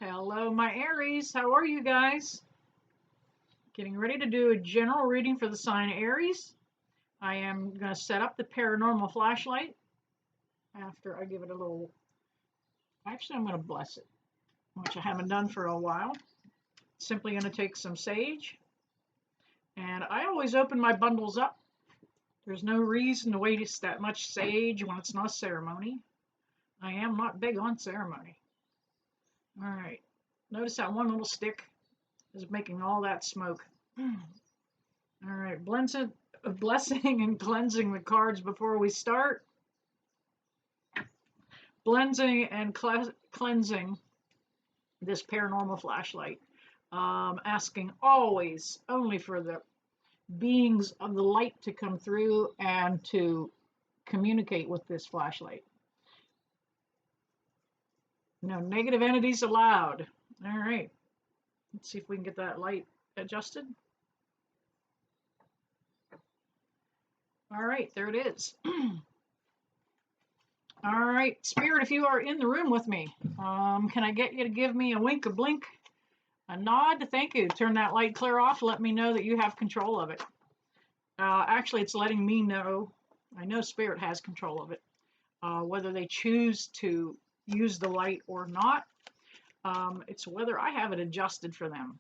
Hello, my Aries. How are you guys? Getting ready to do a general reading for the sign Aries. I am going to set up the paranormal flashlight after I give it a little. Actually, I'm going to bless it, which I haven't done for a while. Simply going to take some sage, and I always open my bundles up. There's no reason to waste that much sage when it's not a ceremony. I am not big on ceremony. All right. Notice that one little stick is making all that smoke. All right, blessing and cleansing the cards before we start. Blessing and cleansing this paranormal flashlight. Asking always only for the beings of the light to come through and to communicate with this flashlight. No negative entities allowed. All right, let's see if we can get that light adjusted. All right, there it is. All right, Spirit, if you are in the room with me, can I get you to give me a wink, a blink, a nod? Thank you. Turn that light clear off. Let me know that you have control of it. Actually, it's letting me know. I know Spirit has control of it. Whether they choose to use the light or not, it's whether I have it adjusted for them.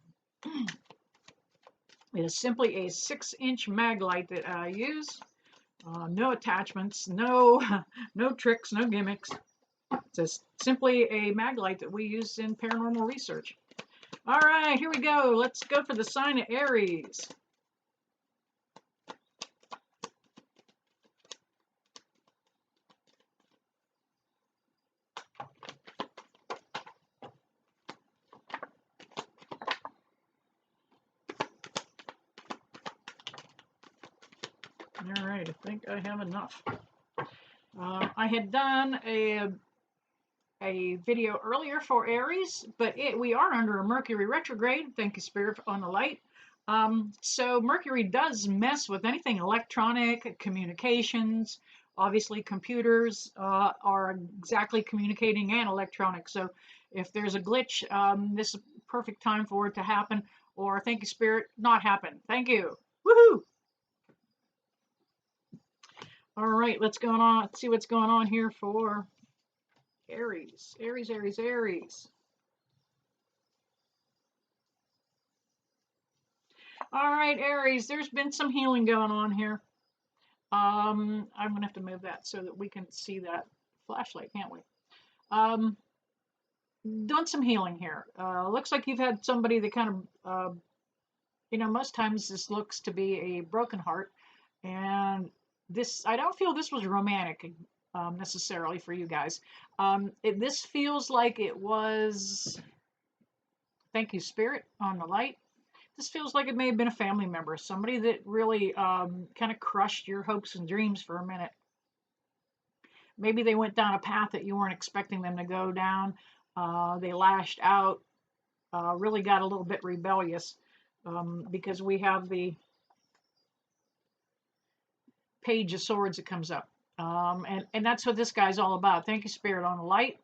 It is simply a 6-inch mag light that I use. No attachments, no tricks, no gimmicks. It's just simply a mag light that we use in paranormal research. All right, here we go. Let's go for the sign of Aries. All right, I think I have enough. I had done a video earlier for Aries, but we are under a Mercury retrograde. Thank you, Spirit, on the light. So Mercury does mess with anything electronic, communications. Obviously, computers are exactly communicating and electronic. So if there's a glitch, this is a perfect time for it to happen. Or thank you, Spirit, not happen. Thank you. Woohoo! All right, let's go on. Let's see what's going on here for Aries. Aries, Aries, Aries. All right, Aries, there's been some healing going on here. I'm going to have to move that so that we can see that flashlight, can't we? Doing some healing here. Looks like you've had somebody that kind of, most times this looks to be a broken heart. And this, I don't feel this was romantic necessarily for you guys. This feels like it was, thank you, Spirit, on the light. This feels like it may have been a family member, somebody that really kind of crushed your hopes and dreams for a minute. Maybe they went down a path that you weren't expecting them to go down. They lashed out, really got a little bit rebellious because we have the Page of Swords that comes up. And that's what this guy's all about. Thank you, Spirit, on the light.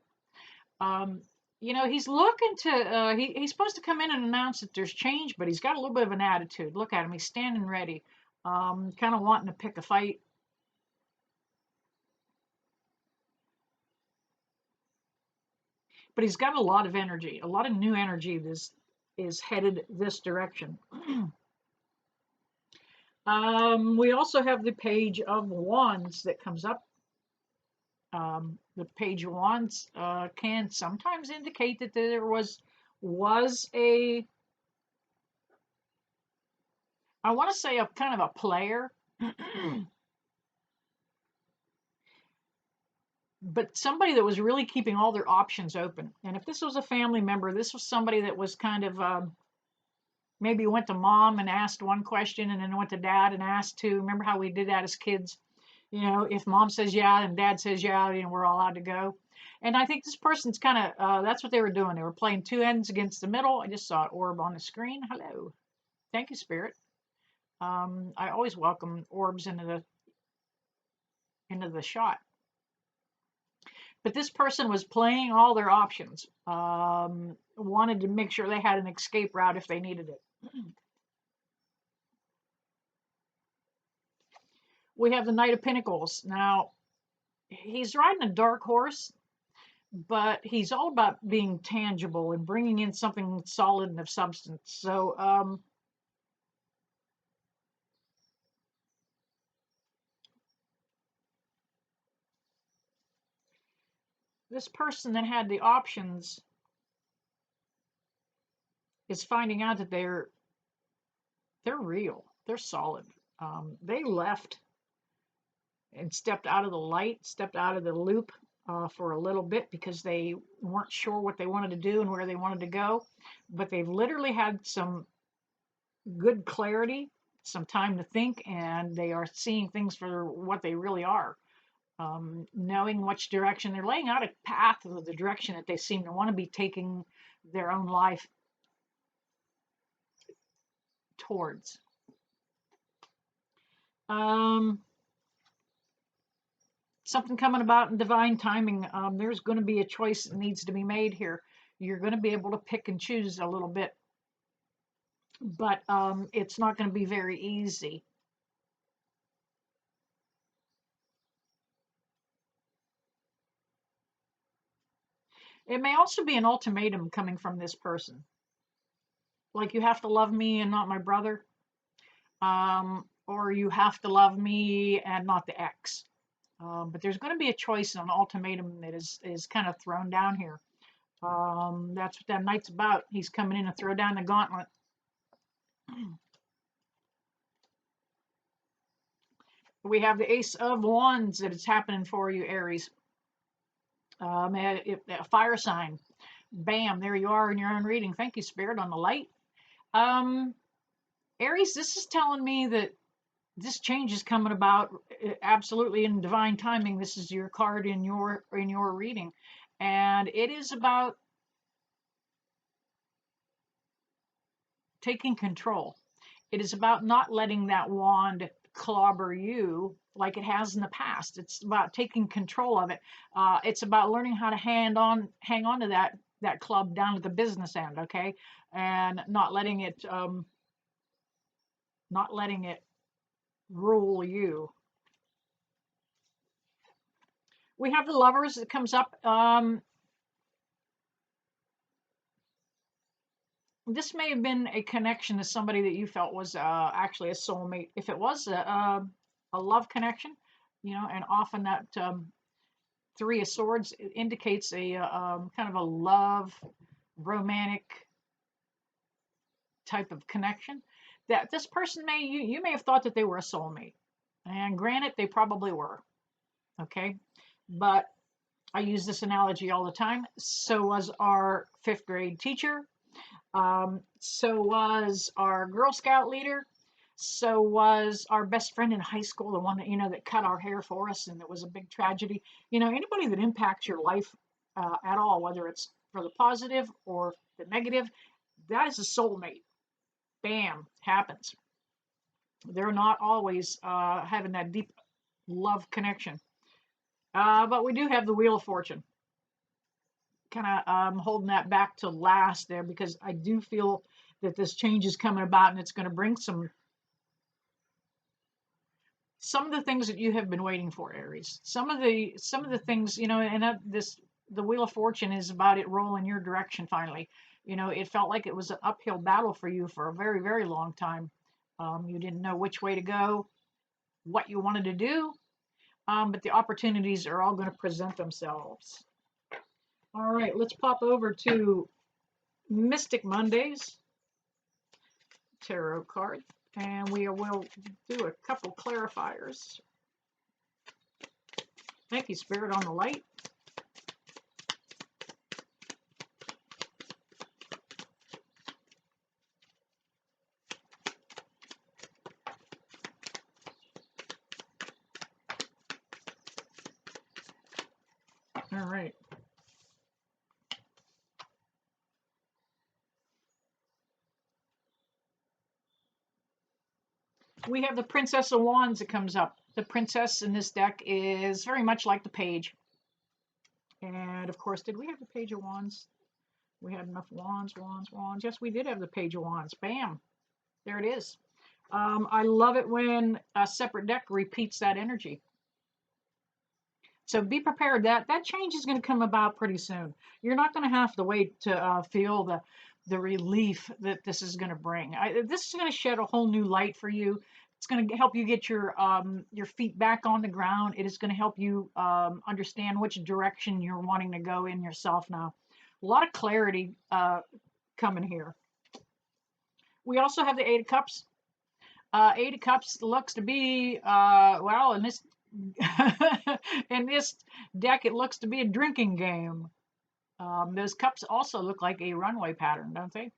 He's looking to, he's supposed to come in and announce that there's change, but he's got a little bit of an attitude. Look at him. He's standing ready, kind of wanting to pick a fight. But he's got a lot of energy, a lot of new energy is headed this direction. We also have the Page of Wands that comes up. The Page of Wands can sometimes indicate that there was a, I want to say a kind of a player, but somebody that was really keeping all their options open. And if this was a family member, this was somebody that was kind of maybe went to mom and asked one question and then went to dad and asked two. Remember how we did that as kids? If mom says yeah and dad says yeah, we're all allowed to go. And I think this person's kind of, that's what they were doing. They were playing two ends against the middle. I just saw an orb on the screen. Hello. Thank you, Spirit. I always welcome orbs into the shot. But this person was playing all their options, wanted to make sure they had an escape route if they needed it. We have the Knight of Pentacles. Now, he's riding a dark horse, but he's all about being tangible and bringing in something solid and of substance. So, this person that had the options is finding out that they're real, they're solid. They left and stepped out of the light, stepped out of the loop for a little bit because they weren't sure what they wanted to do and where they wanted to go. But they've literally had some good clarity, some time to think, and they are seeing things for what they really are. Knowing which direction they're laying out a path of the direction that they seem to want to be taking their own life towards. Something coming about in divine timing. There's going to be a choice that needs to be made here. You're going to be able to pick and choose a little bit, but it's not going to be very easy. It may also be an ultimatum coming from this person. Like, you have to love me and not my brother. Or you have to love me and not the ex. But there's going to be a choice, an ultimatum that is kind of thrown down here. That's what that Knight's about. He's coming in to throw down the gauntlet. We have the Ace of Wands that is happening for you, Aries. A fire sign. Bam, there you are in your own reading. Thank you, Spirit, on the light. Aries, this is telling me that this change is coming about absolutely in divine timing. This is your card in your reading, and it is about taking control. It is about not letting that wand clobber you like it has in the past. It's about taking control of it. It's about learning how to hang on to that club down at the business end, okay, and not letting it rule you. We have the Lovers that comes up. This may have been a connection to somebody that you felt was actually a soulmate. If it was a love connection, and often that Three of Swords indicates a kind of a love, romantic type of connection. That this person you may have thought that they were a soulmate, and granted, they probably were. Okay, but I use this analogy all the time. So was our 5th grade teacher. So was our Girl Scout leader. So was our best friend in high school, the one that, that cut our hair for us, and it was a big tragedy. Anybody that impacts your life at all, whether it's for the positive or the negative, that is a soulmate. Bam, happens. They're not always having that deep love connection. But we do have the Wheel of Fortune. Kind of holding that back to last there because I do feel that this change is coming about and it's going to bring some of the things that you have been waiting for, Aries. Some of the things, and the Wheel of Fortune is about it rolling your direction finally. It felt like it was an uphill battle for you for a very, very long time. You didn't know which way to go, what you wanted to do, but the opportunities are all going to present themselves. All right, let's pop over to Mystic Mondays tarot card, and we will do a couple clarifiers. Thank you, Spirit, on the light. All right. We have the Princess of Wands that comes up. The princess in this deck is very much like the page. And of course, did we have the Page of Wands? We had enough wands, wands, wands. Yes, we did have the Page of Wands. Bam. There it is. I love it when a separate deck repeats that energy. So be prepared. That change is going to come about pretty soon. You're not going to have to wait to feel the relief that this is going to bring. This is going to shed a whole new light for you. It's going to help you get your feet back on the ground. It is going to help you understand which direction you're wanting to go in yourself now. A lot of clarity coming here. We also have the Eight of Cups. Eight of Cups looks to be, well, in this in this deck, it looks to be a drinking game. Those cups also look like a runway pattern, don't they?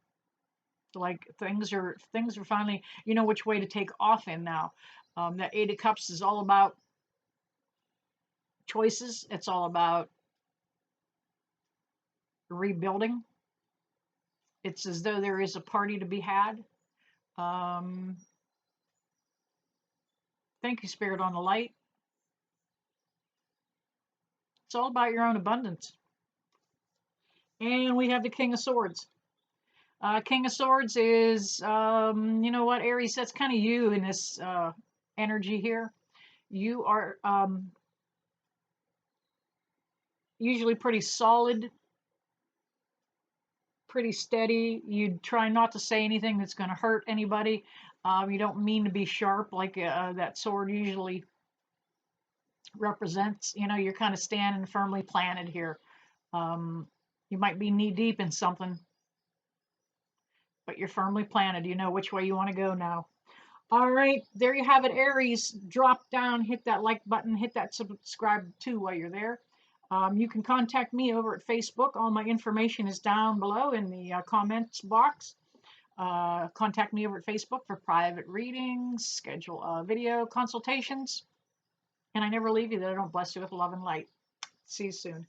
Like things are finally, you know which way to take off in now. The Eight of Cups is all about choices. It's all about rebuilding. It's as though there is a party to be had. Thank you, Spirit, on the light. It's all about your own abundance. And we have the King of Swords. King of Swords is, you know what, Aries, that's kind of you in this energy here. You are usually pretty solid, pretty steady. You try not to say anything that's going to hurt anybody. You don't mean to be sharp like that sword usually represents. You know, you're kind of standing firmly planted here. You might be knee deep in something, but you're firmly planted. You know which way you want to go now. All right, there you have it, Aries. Drop down, hit that like button, hit that subscribe too while you're there. You can contact me over at Facebook. All my information is down below in the comments box. Contact me over at Facebook for private readings, schedule video consultations. And I never leave you that I don't bless you with love and light. See you soon.